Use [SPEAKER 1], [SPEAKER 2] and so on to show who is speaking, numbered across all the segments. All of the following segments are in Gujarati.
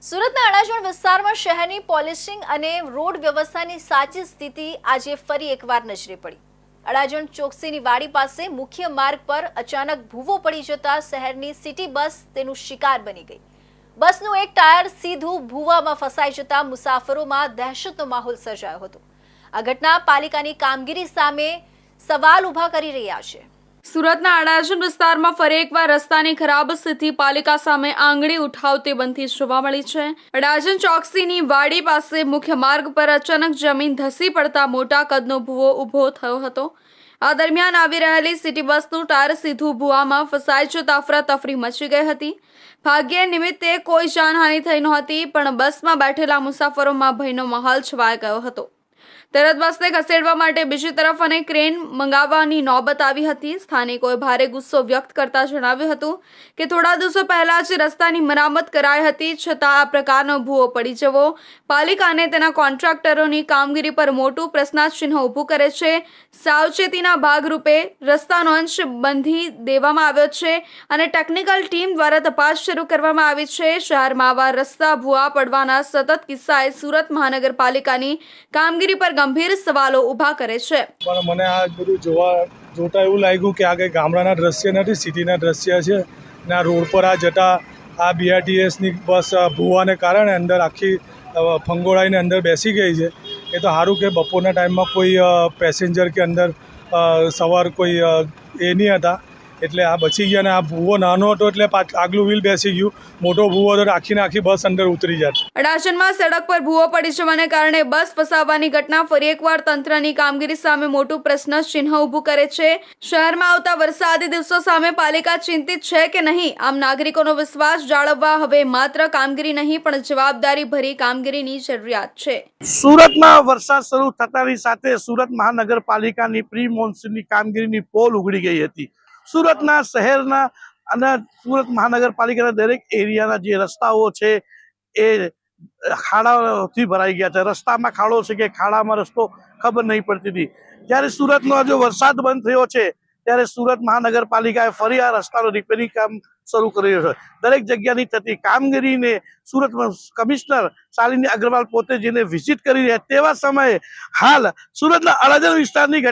[SPEAKER 1] સુરતના અડાજણ વિસ્તારમાં શહેરની પોલિશિંગ અને રોડ વ્યવસ્થાની સાચી સ્થિતિ આજે ફરી એકવાર નજરે પડી। અડાજણ ચોકસીની વાડી પાસે મુખ્ય માર્ગ પર અચાનક ભૂવો પડી જતા શહેરની સિટી બસ તેનું શિકાર બની ગઈ। બસનું એક ટાયર સીધું ભૂવામાં ફસાઈ જતા મુસાફરોમાં દહેશતનો માહોલ સર્જાયો હતો। આ ઘટના પાલિકાની કામગીરી સામે સવાલ ઊભા કરી રહ્યા છે।
[SPEAKER 2] સુરતના અડાજણ વિસ્તારમાં ફરી એકવાર રસ્તાની ખરાબ સ્થિતિ પાલિકા સામે આંગળી ઉઠાવતી બનતી જોવા મળી છે। અડાજણ ચોકસીની વાડી પાસે મુખ્ય માર્ગ પર અચાનક જમીન ધસી પડતા મોટા કદનો ભૂવો ઊભો થયો હતો। આ દરમિયાન આવી રહેલી સિટી બસનું ટાયર સીધું ભૂવામાં ફસાઈ જતા અફરાતફરી મચી ગઈ હતી। ભાગ્ય નિમિત્તે કોઈ જાનહાનિ થઈ નહોતી, પણ બસમાં બેઠેલા મુસાફરોમાં ભયનો માહોલ છવાઈ ગયો હતો। તરત બસને ખસેડવા માટે બીજી તરફ અને ક્રેન મંગાવવાની નોબત આવી હતી। સ્થાનિકોએ ભારે ગુસ્સો વ્યક્ત કરતા જણાવ્યું હતું કે થોડા દિવસો પહેલા જ રસ્તાની મરામત કરાઈ હતી, છતાં આ પ્રકારનો ભૂવો પડી જવો પાલિકા અને તેના કોન્ટ્રાક્ટરોની કામગીરી પર મોટું પ્રશ્નાર્થ ઊભું કરે છે। સાવચેતીના ભાગરૂપે રસ્તાનો અંશ બાંધી દેવામાં આવ્યો છે અને ટેકનિકલ ટીમ દ્વારા તપાસ શરૂ કરવામાં આવી છે। શહેરમાં આવા રસ્તા ભૂવા પડવાના સતત કિસ્સાએ સુરત મહાનગરપાલિકાની કામગીરી પર ગંભીર સવાલો ઊભા કરે છે।
[SPEAKER 3] પણ મને આ બધું જોતા એવું લાગ્યું કે આ કંઈ ગામડાના દ્રશ્ય નથી, સિટીના દ્રશ્ય છે ને આ રોડ પર આ જતા આ BRTSની બસ ભૂવાને કારણે અંદર આખી ફંગોળાઈને અંદર બેસી ગઈ છે। એ તો સારું કે બપોરના ટાઈમમાં કોઈ પેસેન્જર કે અંદર સવાર કોઈ એ નહીં હતા એટલે આ બચી ગયા ને આ ભૂવો નાનો હતો એટલે આગલું વ્હીલ બેસી ગયું, મોટો ભૂવો તો આખી બસ અંદર ઉતરી જાત।
[SPEAKER 2] અડાજણમાં સડક પર ભૂવો પડી જવાને કારણે બસ ફસાવવાની ઘટના ફરી એકવાર તંત્રની કામગીરી સામે મોટું પ્રશ્ન ચિહ્ન ઊભું કરે છે। શહેરમાં આવતા વરસાદી દિવસો સામે પાલિકા ચિંતિત છે કે નહીં, આમ નાગરિકોનો વિશ્વાસ જાળવવા હવે માત્ર કામગીરી નહીં પણ જવાબદારી ભરી કામગીરીની જરૂરિયાત છે।
[SPEAKER 4] સુરતમાં વરસાદ શરૂ થતાની સાથે સુરત મહાનગરપાલિકાની પ્રી મોન્સૂનની કામગીરીની પોલ ઉગડી ગઈ હતી। સુરતના શહેરના અને સુરત મહાનગરપાલિકાના દરેક એરિયાના જે રસ્તાઓ છે એ ખાડાઓથી ભરાઈ ગયા છે। રસ્તામાં ખાડો છે કે ખાડામાં રસ્તો ખબર નહીં પડતી હતી। જ્યારે સુરતનો જો વરસાદ બંધ થયો છે ત્યારે સુરત મહાનગરપાલિકાએ ફરી આ રસ્તાનું રિપેરિંગ કામ શરૂ કર્યું છે। દરેક જગ્યાની થતી કામગીરીને સુરત કમિશનર શાલિની અગ્રવાલ પોતે જેને વિઝિટ કરી રહ્યા તેવા સમયે હાલ સુરતના અડાજણ વિસ્તારની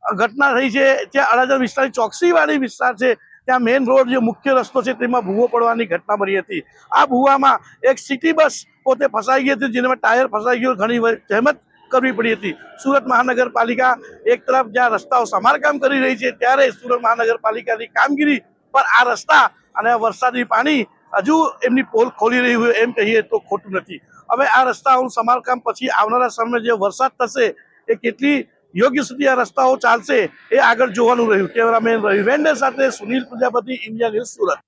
[SPEAKER 4] ઘટના થઈ છે। ત્યાં અડાજણ વિસ્તારની ચોકસીવાળી વિસ્તાર છે, ત્યાં મેઇન રોડ જે મુખ્ય રસ્તો છે તેમાં ભૂવો પડવાની ઘટના બની હતી। આ ભૂવામાં એક સિટી બસ પોતે ફસાઈ ગઈ હતી, જેમાં ટાયર ફસાઈ ગયું, ઘણી જહેમત કરવી પડી હતી। સુરત મહાનગરપાલિકા એક તરફ જ્યાં રસ્તાઓ સમારકામ કરી રહી છે ત્યારે સુરત મહાનગરપાલિકાની કામગીરી પર આ રસ્તા અને વરસાદી પાણી હજુ એમની પોલ ખોલી રહ્યું હોય એમ કહીએ તો ખોટું નથી। હવે આ રસ્તાઓનું સમારકામ પછી આવનારા સમયે જે વરસાદ થશે એ કેટલી યોગ્ય સુધી આ રસ્તાઓ ચાલશે એ આગળ જોવાનું રહ્યું। કેમેરામેન રવિ વેન્ડર સાથે સુનિલ પ્રજાપતિ, ઇન્ડિયા ન્યૂઝ, સુરત।